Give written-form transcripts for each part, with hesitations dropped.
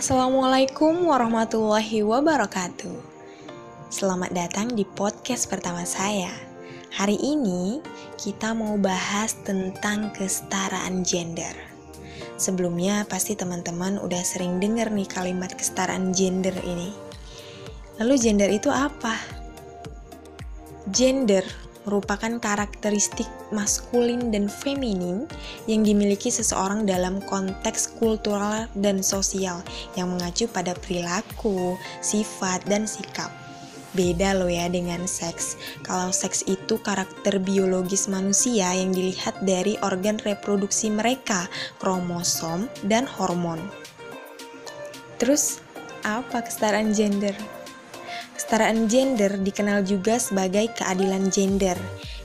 Assalamualaikum warahmatullahi wabarakatuh. Selamat datang di podcast pertama saya. Hari ini kita mau bahas tentang kesetaraan gender. Sebelumnya pasti teman-teman udah sering dengar nih kalimat kesetaraan gender ini. Lalu gender itu apa? Gender merupakan karakteristik maskulin dan feminin yang dimiliki seseorang dalam konteks kultural dan sosial yang mengacu pada perilaku, sifat, dan sikap. Beda loh ya dengan seks. Kalau seks itu karakter biologis manusia yang dilihat dari organ reproduksi mereka, kromosom, dan hormon. Terus, apa kesetaraan gender? Kesetaraan gender dikenal juga sebagai keadilan gender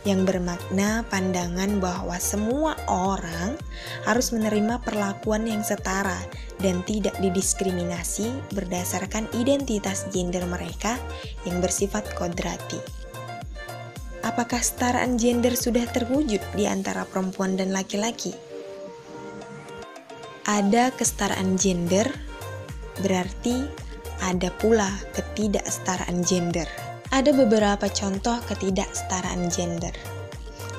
yang bermakna pandangan bahwa semua orang harus menerima perlakuan yang setara dan tidak didiskriminasi berdasarkan identitas gender mereka yang bersifat kodrati. Apakah kesetaraan gender sudah terwujud di antara perempuan dan laki-laki? Ada kesetaraan gender, berarti ada pula ketidaksetaraan gender. Ada beberapa contoh ketidaksetaraan gender.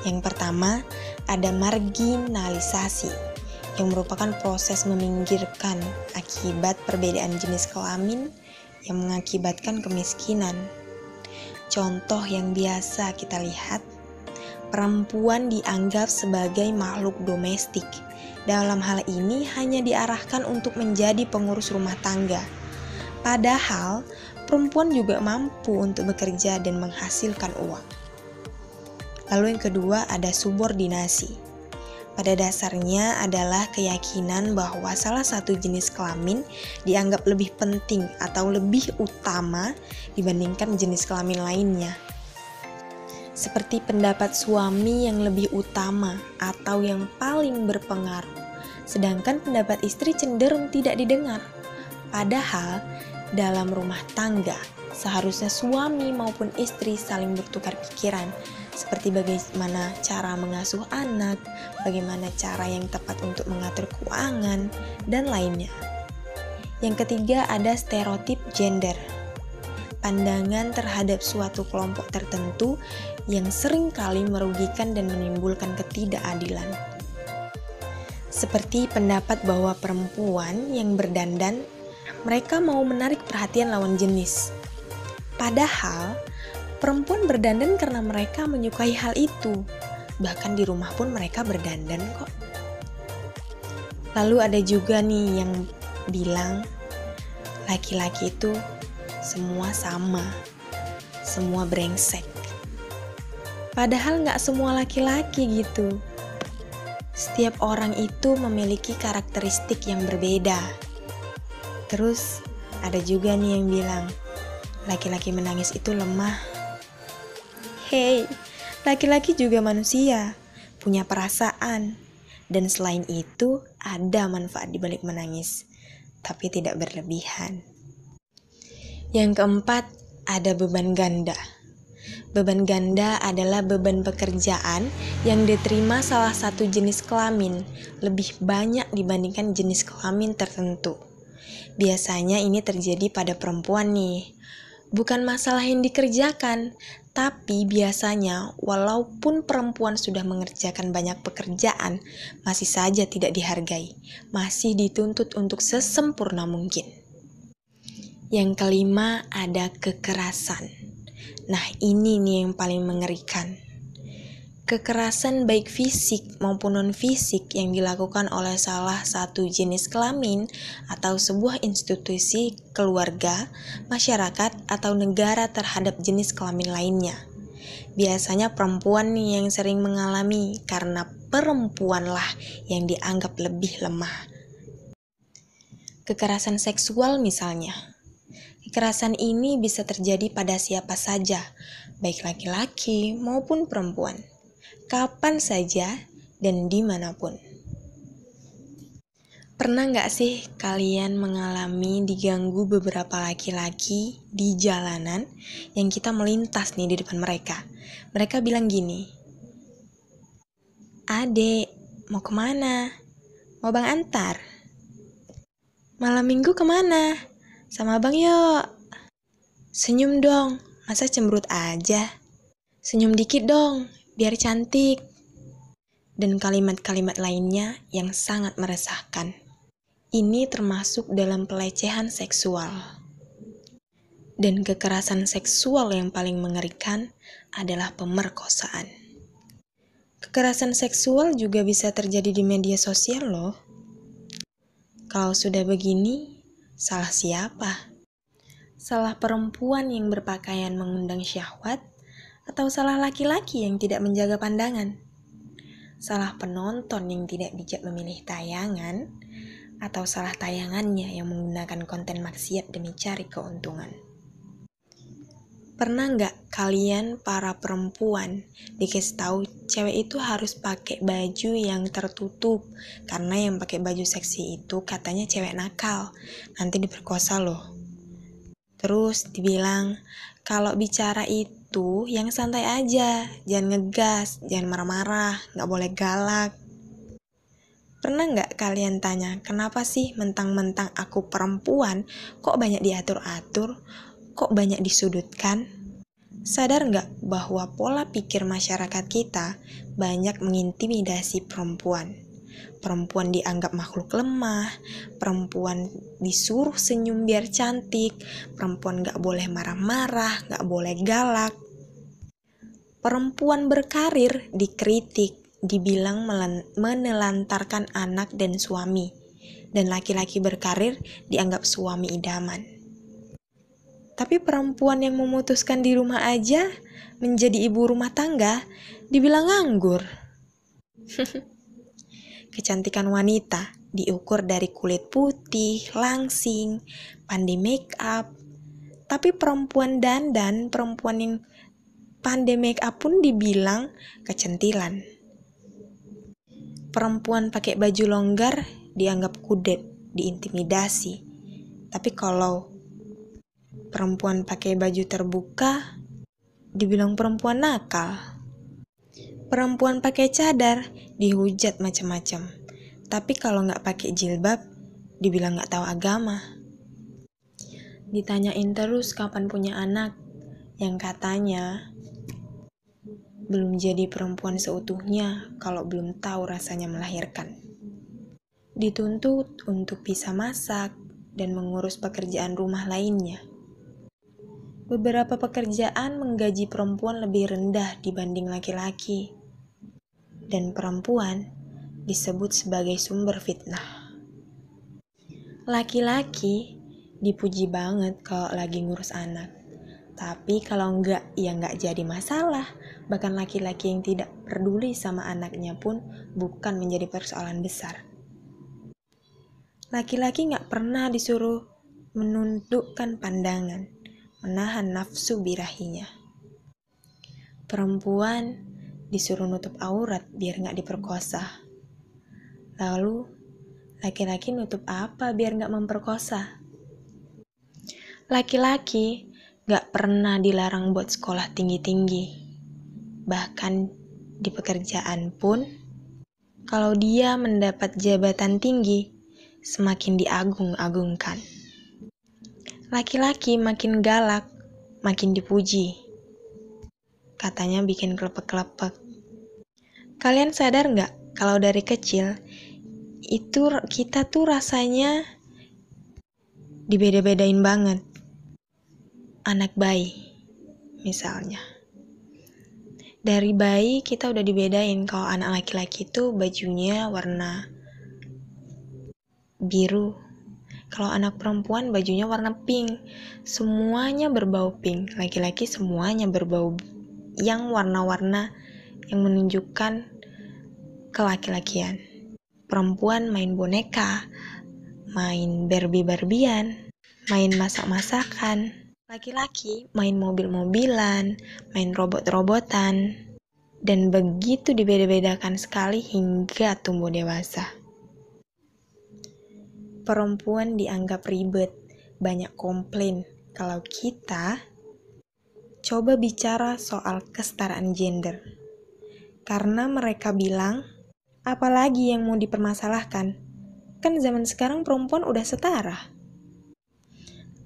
Yang pertama, ada marginalisasi, yang merupakan proses meminggirkan akibat perbedaan jenis kelamin yang mengakibatkan kemiskinan. Contoh yang biasa kita lihat, perempuan dianggap sebagai makhluk domestik. Dalam hal ini hanya diarahkan untuk menjadi pengurus rumah tangga. Padahal, perempuan juga mampu untuk bekerja dan menghasilkan uang. Lalu yang kedua ada subordinasi. Pada dasarnya adalah keyakinan bahwa salah satu jenis kelamin dianggap lebih penting atau lebih utama dibandingkan jenis kelamin lainnya. Seperti pendapat suami yang lebih utama atau yang paling berpengaruh, sedangkan pendapat istri cenderung tidak didengar. Padahal, dalam rumah tangga, seharusnya suami maupun istri saling bertukar pikiran, seperti bagaimana cara mengasuh anak, bagaimana cara yang tepat untuk mengatur keuangan, dan lainnya. Yang ketiga ada stereotip gender. Pandangan terhadap suatu kelompok tertentu yang seringkali merugikan dan menimbulkan ketidakadilan. Seperti pendapat bahwa perempuan yang berdandan mereka mau menarik perhatian lawan jenis. Padahal, perempuan berdandan karena mereka menyukai hal itu. Bahkan di rumah pun mereka berdandan kok. Lalu ada juga nih yang bilang, laki-laki itu semua sama, semua brengsek. Padahal gak semua laki-laki gitu. Setiap orang itu memiliki karakteristik yang berbeda. Terus ada juga nih yang bilang, laki-laki menangis itu lemah. Hey, laki-laki juga manusia, punya perasaan. Dan selain itu, ada manfaat di balik menangis, tapi tidak berlebihan. Yang keempat, ada beban ganda. Beban ganda adalah beban pekerjaan yang diterima salah satu jenis kelamin lebih banyak dibandingkan jenis kelamin tertentu. Biasanya ini terjadi pada perempuan nih. Bukan masalah yang dikerjakan, tapi biasanya walaupun perempuan sudah mengerjakan banyak pekerjaan, masih saja tidak dihargai, masih dituntut untuk sesempurna mungkin. Yang kelima ada kekerasan. Nah ini nih yang paling mengerikan. Kekerasan baik fisik maupun non-fisik yang dilakukan oleh salah satu jenis kelamin atau sebuah institusi, keluarga, masyarakat, atau negara terhadap jenis kelamin lainnya. Biasanya perempuan nih yang sering mengalami karena perempuanlah yang dianggap lebih lemah. Kekerasan seksual misalnya. Kekerasan ini bisa terjadi pada siapa saja, baik laki-laki maupun perempuan. Kapan saja dan dimanapun. Pernah gak sih kalian mengalami diganggu beberapa laki-laki di jalanan yang kita melintas nih di depan mereka? Mereka bilang gini, "Adek, mau kemana? Mau bang antar?" Malam minggu kemana? Sama abang yuk. Senyum dong, masa cemberut aja? Senyum dikit dong, biar cantik. Dan kalimat-kalimat lainnya yang sangat meresahkan. Ini termasuk dalam pelecehan seksual. Dan kekerasan seksual yang paling mengerikan adalah pemerkosaan. Kekerasan seksual juga bisa terjadi di media sosial loh. Kalau sudah begini, salah siapa? Salah perempuan yang berpakaian mengundang syahwat, atau salah laki-laki yang tidak menjaga pandangan? Salah penonton yang tidak bijak memilih tayangan, atau salah tayangannya yang menggunakan konten maksiat demi cari keuntungan? Pernah nggak kalian para perempuan dikasih tahu cewek itu harus pakai baju yang tertutup karena yang pakai baju seksi itu katanya cewek nakal, nanti diperkosa loh. Terus dibilang kalau bicara itu yang santai aja, jangan ngegas, jangan marah-marah, nggak boleh galak. Pernah nggak kalian tanya kenapa sih mentang-mentang aku perempuan kok banyak diatur-atur? Kok banyak disudutkan? Sadar nggak bahwa pola pikir masyarakat kita banyak mengintimidasi perempuan? Perempuan dianggap makhluk lemah, perempuan disuruh senyum biar cantik, perempuan nggak boleh marah-marah, nggak boleh galak. Perempuan berkarir dikritik, dibilang menelantarkan anak dan suami, dan laki-laki berkarir dianggap suami idaman. Tapi perempuan yang memutuskan di rumah aja menjadi ibu rumah tangga dibilang nganggur. Kecantikan wanita diukur dari kulit putih, langsing, pandai make up. Tapi perempuan dandan, perempuan yang pandai make up pun dibilang kecentilan. Perempuan pakai baju longgar dianggap kudet, diintimidasi. Tapi kalau perempuan pakai baju terbuka dibilang perempuan nakal. Perempuan pakai cadar dihujat macam-macam. Tapi kalau nggak pakai jilbab dibilang nggak tahu agama. Ditanyain terus kapan punya anak, yang katanya belum jadi perempuan seutuhnya kalau belum tahu rasanya melahirkan. Dituntut untuk bisa masak dan mengurus pekerjaan rumah lainnya. Beberapa pekerjaan menggaji perempuan lebih rendah dibanding laki-laki. Dan perempuan disebut sebagai sumber fitnah. Laki-laki dipuji banget kalau lagi ngurus anak. Tapi kalau enggak, ya enggak jadi masalah. Bahkan laki-laki yang tidak peduli sama anaknya pun bukan menjadi persoalan besar. Laki-laki enggak pernah disuruh menundukkan pandangan, menahan nafsu birahinya. Perempuan disuruh nutup aurat biar enggak diperkosa. Lalu, laki-laki nutup apa biar enggak memperkosa? Laki-laki gak pernah dilarang buat sekolah tinggi-tinggi. Bahkan di pekerjaan pun, kalau dia mendapat jabatan tinggi, semakin diagung-agungkan. Laki-laki makin galak, makin dipuji. Katanya bikin klepek-klepek. Kalian sadar gak kalau dari kecil, itu kita tuh rasanya dibeda-bedain banget. Anak bayi, misalnya. Dari bayi kita udah dibedain kalau anak laki-laki itu bajunya warna biru. Kalau anak perempuan bajunya warna pink. Semuanya berbau pink. Laki-laki semuanya berbau yang warna-warna yang menunjukkan kelaki-lakian. Perempuan main boneka, main Barbie-Barbian, main masak-masakan. Laki-laki main mobil-mobilan, main robot-robotan, dan begitu dibeda-bedakan sekali hingga tumbuh dewasa. Perempuan dianggap ribet, banyak komplain. Kalau kita coba bicara soal kesetaraan gender, karena mereka bilang, apalagi yang mau dipermasalahkan? Kan zaman sekarang perempuan udah setara.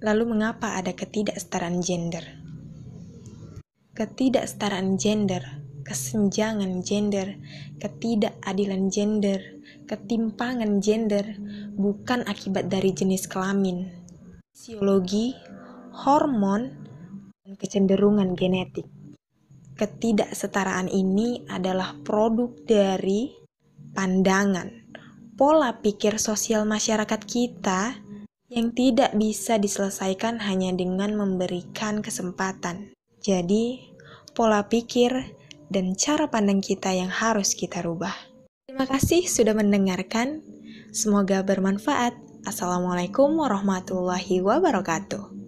Lalu mengapa ada ketidaksetaraan gender? Ketidaksetaraan gender, kesenjangan gender, ketidakadilan gender, ketimpangan gender bukan akibat dari jenis kelamin, fisiologi, hormon, dan kecenderungan genetik. Ketidaksetaraan ini adalah produk dari pandangan, pola pikir sosial masyarakat kita yang tidak bisa diselesaikan hanya dengan memberikan kesempatan. Jadi, pola pikir dan cara pandang kita yang harus kita rubah. Terima kasih sudah mendengarkan. Semoga bermanfaat. Assalamualaikum warahmatullahi wabarakatuh.